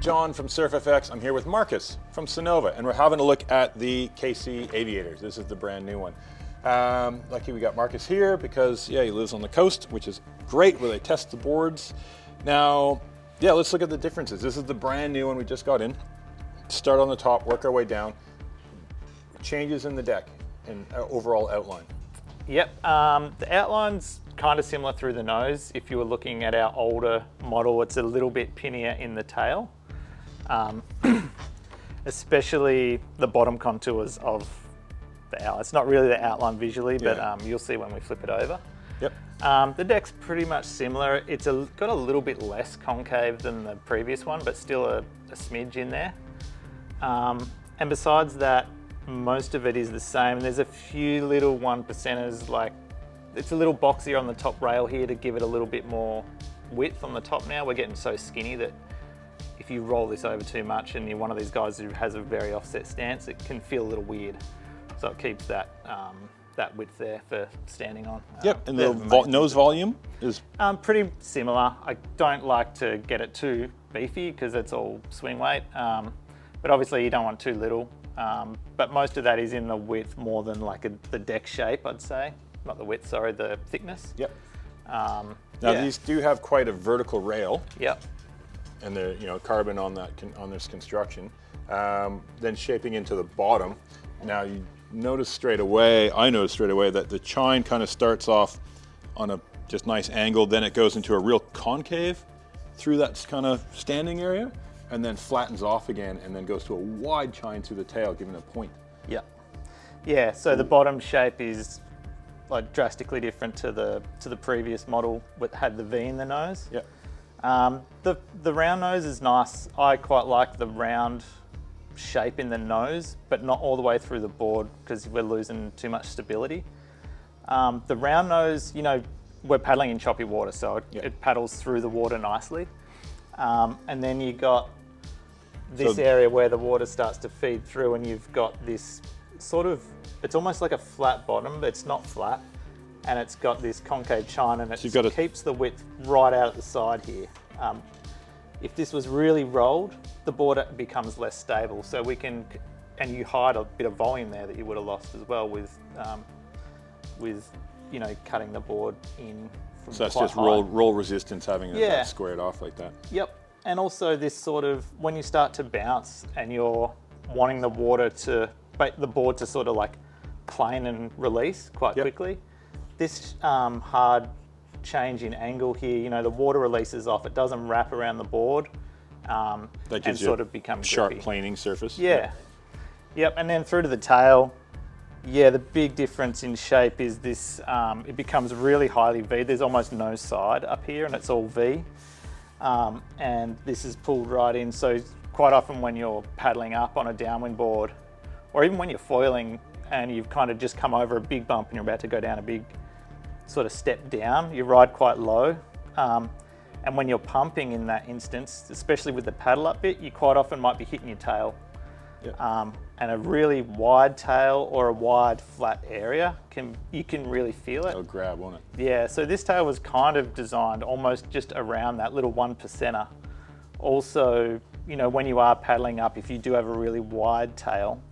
Jon from SurfFX. I'm here with Marcus from Sunova, and we're having a look at the Casey Aviators. This is the brand new one. Lucky we got Marcus here because, yeah, he lives on the coast, which is great, where they test the boards. Now, yeah, let's look at the differences. This is the brand new one we just got in. Start on the top, work our way down. Changes in the deck and overall outline. Yep, the outline's kind of similar through the nose. If you were looking at our older model, it's a little bit pinnier in the tail. Especially the bottom contours of the outline. It's not really the outline visually, but you'll see when we flip it over. Yep. The deck's pretty much similar. It's got a little bit less concave than the previous one, but still a smidge in there. And besides that, most of it is the same. There's a few little 1%ers, like it's a little boxier on the top rail here to give it a little bit more width on the top now. We're getting so skinny that if you roll this over too much and you're one of these guys who has a very offset stance, it can feel a little weird. So it keeps that that width there for standing on. Yep, and the nose volume is? Pretty similar. I don't like to get it too beefy because it's all swing weight, but obviously you don't want too little. But most of that is in the width more than like the deck shape, I'd say. Not the width, sorry, the thickness. Yep. Now these do have quite a vertical rail. Yep. And they're carbon on that on this construction. Then shaping into the bottom. Now you notice straight away, I noticed straight away that the chine kind of starts off on a just nice angle, then it goes into a real concave through that kind of standing area, and then flattens off again, and then goes to a wide chine through the tail, giving a point. Yeah. Yeah, so the bottom shape is like drastically different to the previous model that had the V in the nose. Yeah. The round nose is nice. I quite like the round shape in the nose, but not all the way through the board because we're losing too much stability. The round nose, we're paddling in choppy water, so it paddles through the water nicely. And then you got this area where the water starts to feed through, and you've got this sort of, it's almost like a flat bottom, but it's not flat. And it's got this concave chine, and it keeps the width right out at the side here. If this was really rolled, the board becomes less stable. So we can, and you hide a bit of volume there that you would have lost as well with cutting the board in from So that's quite just high. roll resistance, having it squared off like that. Yep, and also this sort of, when you start to bounce and you're wanting the board to sort of like plane and release quite quickly, this hard change in angle here, the water releases off, it doesn't wrap around the board That gives and you sort of become sharp grippy. planing surface. Yeah. Yep, and then through to the tail, the big difference in shape is this, it becomes really highly V. There's almost no side up here and it's all V. And this is pulled right in. So quite often when you're paddling up on a downwind board, or even when you're foiling and you've kind of just come over a big bump and you're about to go down a big sort of step down, you ride quite low. And when you're pumping in that instance, especially with the paddle up bit, you quite often might be hitting your tail. Yep. And a really wide tail or a wide flat area, you can really feel it. It'll grab, won't it? Yeah, so this tail was kind of designed almost just around that little 1%er. Also, when you are paddling up, if you do have a really wide tail,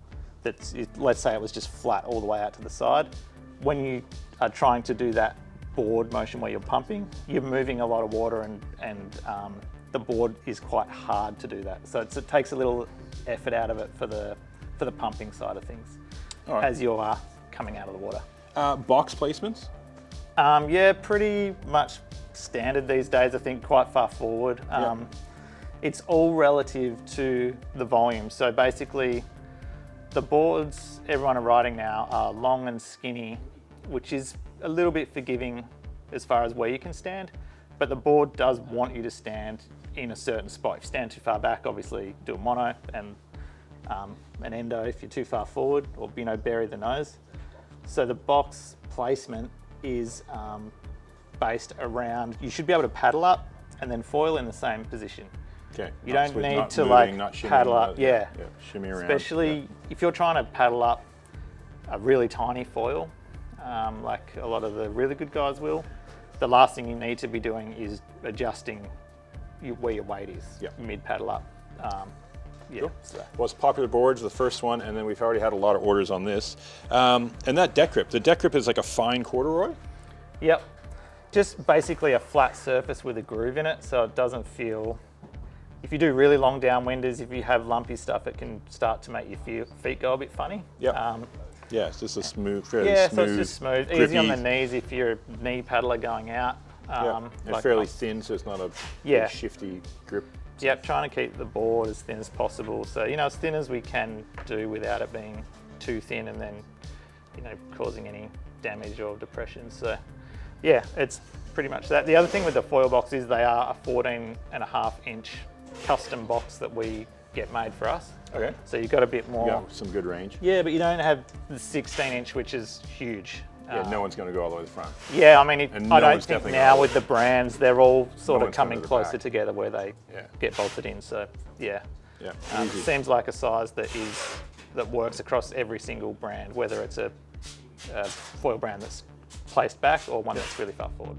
let's say it was just flat all the way out to the side, when you are trying to do that board motion where you're pumping, you're moving a lot of water and the board is quite hard to do that. So it takes a little effort out of it for the pumping side of things as you are coming out of the water. Box placements? Yeah, pretty much standard these days, I think, quite far forward. It's all relative to the volume. So basically, the boards everyone are riding now are long and skinny, which is a little bit forgiving as far as where you can stand, but the board does want you to stand in a certain spot. If you stand too far back, obviously do a mono and an endo if you're too far forward, or bury the nose. So the box placement is based around, you should be able to paddle up and then foil in the same position. Okay. You don't need to paddle up, shimmy around. Especially if you're trying to paddle up a really tiny foil, like a lot of the really good guys will. The last thing you need to be doing is adjusting where your weight is mid paddle up. Yeah. Cool. So. Well, it's popular boards, the first one, and then we've already had a lot of orders on this. And that deck grip, the deck grip is like a fine corduroy? Yep. Just basically a flat surface with a groove in it, so it doesn't feel. If you do really long downwinders, if you have lumpy stuff, it can start to make your feet go a bit funny. Yep. Yeah, it's just a smooth, fairly smooth. Yeah, so it's just smooth. Easy on the grippy. knees if you're a knee paddler going out. Yeah. And like fairly thin, so it's not a Yeah. big shifty grip. Yep, trying to keep the board as thin as possible. So, as thin as we can do without it being too thin and then, causing any damage or depression. So, yeah, it's pretty much that. The other thing with the foil box is they are a 14.5-inch custom box that we get made for us. Okay. So you've got a bit more. Yeah, some good range. Yeah, but you don't have the 16-inch, which is huge. Yeah, no one's going to go all the way to the front. Yeah, I mean, And I no don't one's think definitely now gonna- with the brands, they're all sort No of one's coming coming to the closer back. together where they Yeah. get bolted in. So, yeah. Yeah, It easy. seems like a size that works across every single brand, whether it's a foil brand that's placed back or one that's really far forward.